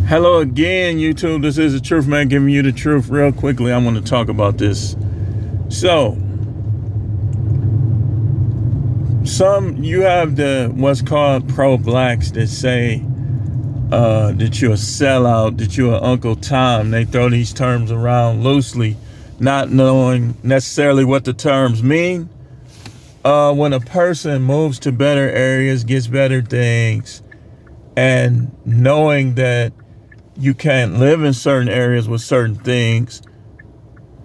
Hello again, YouTube. This is the Truth Man giving you the truth real quickly. I want to talk about this. So, you have the what's called pro-blacks that say that you're a sellout, that you're Uncle Tom. They throw these terms around loosely, not knowing necessarily what the terms mean. When a person moves to better areas, gets better things, and knowing that you can't live in certain areas with certain things,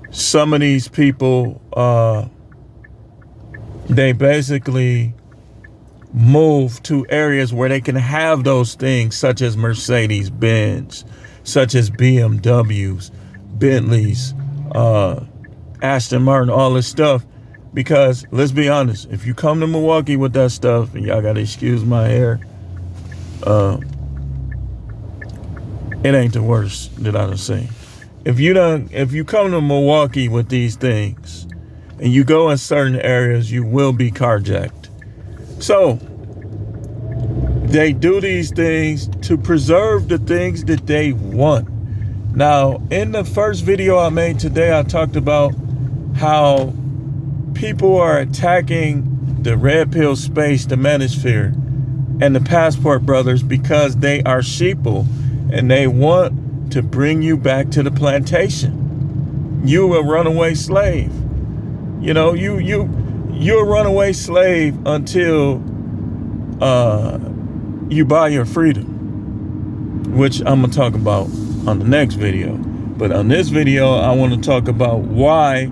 some of these people, they basically move to areas where they can have those things, such as Mercedes-Benz, such as BMWs, Bentleys, Aston Martin, all this stuff. Because let's be honest, if you come to Milwaukee with that stuff, and y'all gotta excuse my hair, it ain't the worst that I done seen. If you come to Milwaukee with these things and you go in certain areas, you will be carjacked. So they do these things to preserve the things that they want. Now, in the first video I made today, I talked about how people are attacking the red pill space, the manosphere, and the passport brothers because they are sheeple and they want to bring you back to the plantation. You a runaway slave. You know, you're a runaway slave until you buy your freedom, which I'm gonna talk about on the next video. But on this video, I want to talk about why,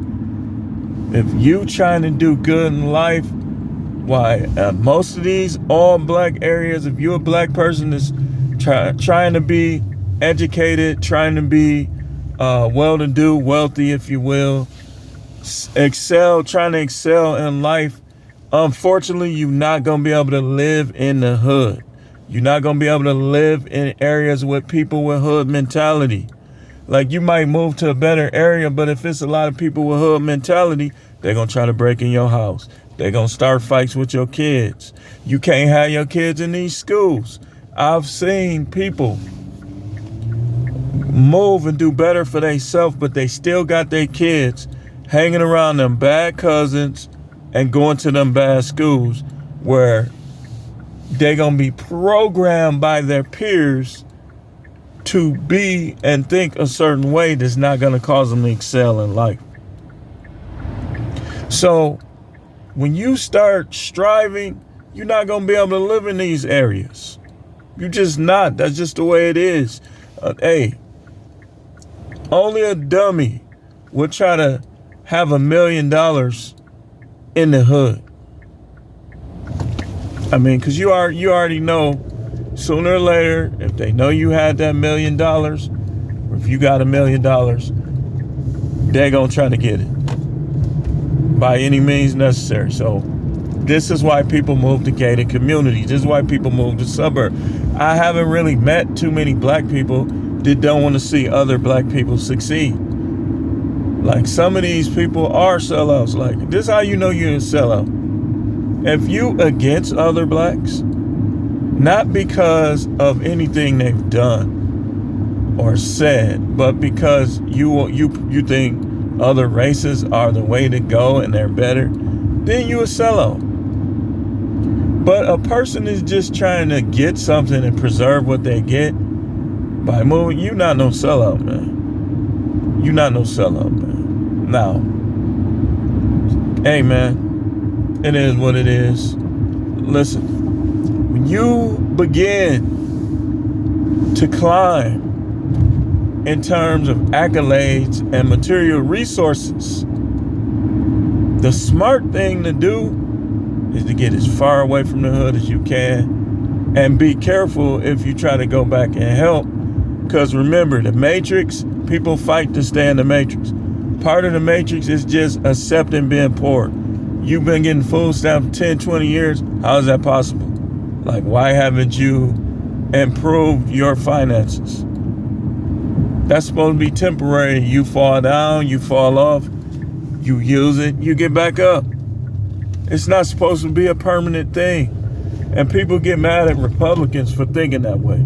if you trying to do good in life, why most of these all black areas, if you're a black person that's trying to be educated, trying to be well-to-do, wealthy, if you will, trying to excel in life, unfortunately, you're not going to be able to live in the hood. You're not going to be able to live in areas with people with hood mentality. Like, you might move to a better area, but if it's a lot of people with hood mentality, they're going to try to break in your house. They're going to start fights with your kids. You can't have your kids in these schools. I've seen people move and do better for themselves, but they still got their kids hanging around them bad cousins and going to them bad schools where they're going to be programmed by their peers to be and think a certain way that's not going to cause them to excel in life. So when you start striving, you're not going to be able to live in these areas. You're just not. That's just the way it is. Hey, only a dummy would try to have $1 million in the hood. I mean, because you already know, sooner or later, if they know you had that $1 million, or if you got $1 million, they're going to try to get it by any means necessary. So this is why people move to gated communities. This is why people move to suburbs. I haven't really met too many black people that don't want to see other black people succeed. Like, some of these people are sellouts. Like, this is how you know you're a sellout. If you against other blacks, not because of anything they've done or said, but because you think other races are the way to go and they're better, then you a sellout. But a person is just trying to get something and preserve what they get by moving. You not no sellout, man. You not no sellout, man. Now, hey, man, it is what it is. Listen, when you begin to climb in terms of accolades and material resources, the smart thing to do is to get as far away from the hood as you can, and be careful if you try to go back and help. Because remember, the matrix, people fight to stay in the matrix. Part of the matrix is just accepting being poor. You've been getting food stamps 10, 20 years. How is that possible? Like, why haven't you improved your finances? That's supposed to be temporary. You fall down, you fall off, you use it, you get back up. It's not supposed to be a permanent thing. And people get mad at Republicans for thinking that way.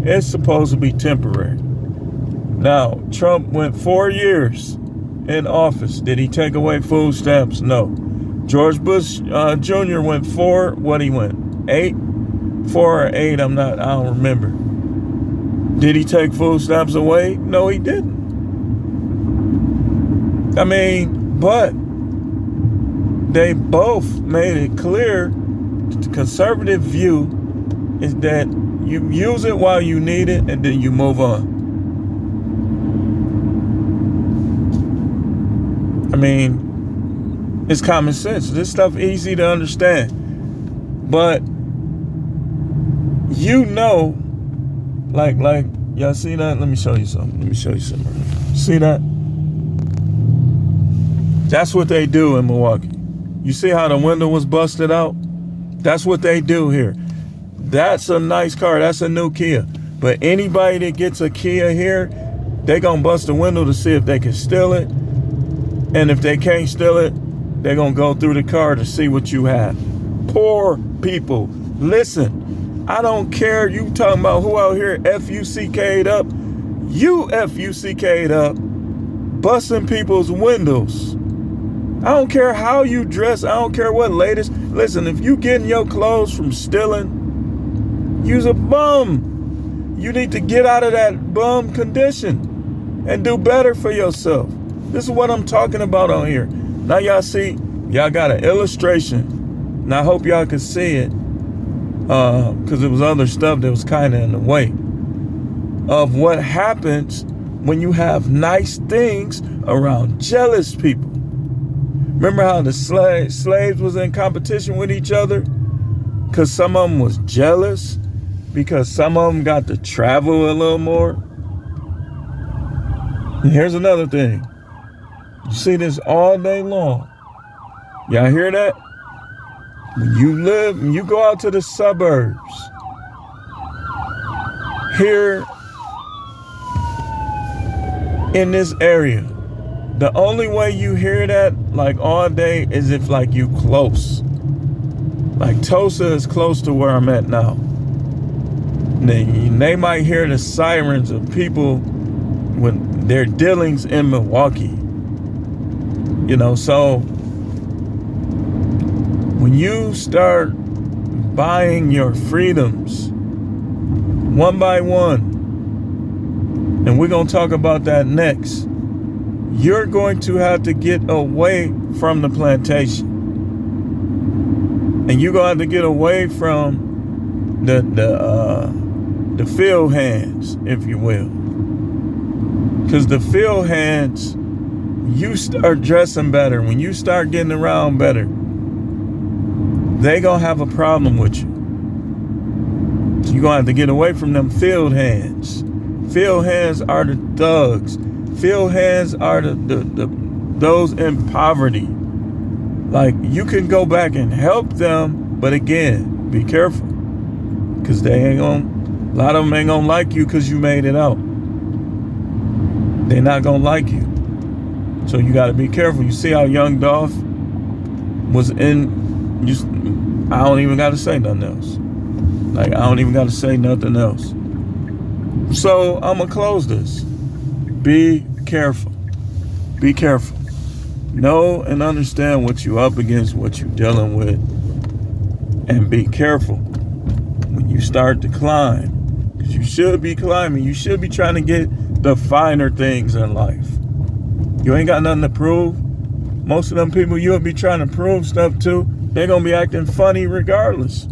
It's supposed to be temporary. Now, Trump went 4 years in office. Did he take away food stamps? No. George Bush Jr. went 4, what he went? 8? 4 or 8, I don't remember. Did he take food stamps away? No, he didn't. I mean, but they both made it clear, the conservative view is that you use it while you need it and then you move on. I mean, it's common sense. This stuff easy to understand. But you know, like y'all see that? Let me show you something. See that? That's what they do in Milwaukee. You see how the window was busted out? That's what they do here. That's a nice car. That's a new Kia. But anybody that gets a Kia here, they gonna bust the window to see if they can steal it. And if they can't steal it, they're gonna go through the car to see what you have. Poor people. Listen, I don't care. You talking about who out here F-U-C-K'd up. You F-U-C-K'd up, busting people's windows. I don't care how you dress. I don't care what latest. Listen, if you getting your clothes from stealing, you's a bum. You need to get out of that bum condition and do better for yourself. This is what I'm talking about on here. Now y'all see, y'all got an illustration. And I hope y'all can see it. Because there was other stuff that was kind of in the way of what happens when you have nice things around jealous people. Remember how the slaves was in competition with each other? Because some of them was jealous. Because some of them got to travel a little more. And here's another thing. You see this all day long. Y'all hear that? When you go out to the suburbs, here in this area, the only way you hear that like all day is if like you close. Like Tulsa is close to where I'm at now. They might hear the sirens of people when their dealings in Milwaukee. You know, so when you start buying your freedoms one by one, and we're going to talk about that next, you're going to have to get away from the plantation. And you're going to have to get away from the field hands, if you will. Because the field hands, you start dressing better, when you start getting around better, they gonna have a problem with you. So you're gonna have to get away from them field hands. Field hands are the thugs. Field hands are those in poverty. Like, you can go back and help them, but again, be careful. Because a lot of them ain't gonna like you because you made it out. They're not gonna like you. So you got to be careful. You see how young Dolph was in. I don't even got to say nothing else. Like, I don't even got to say nothing else. So I'm going to close this. Be careful. Be careful. Know and understand what you're up against, what you're dealing with. And be careful when you start to climb. Because you should be climbing. You should be trying to get the finer things in life. You ain't got nothing to prove. Most of them people you'll be trying to prove stuff to, they're going to be acting funny regardless.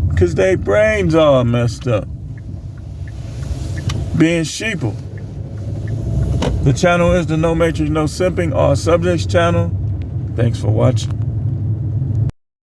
Because their brains all messed up. Being sheeple. The channel is the No Matrix, No Simping, All Subjects channel. Thanks for watching.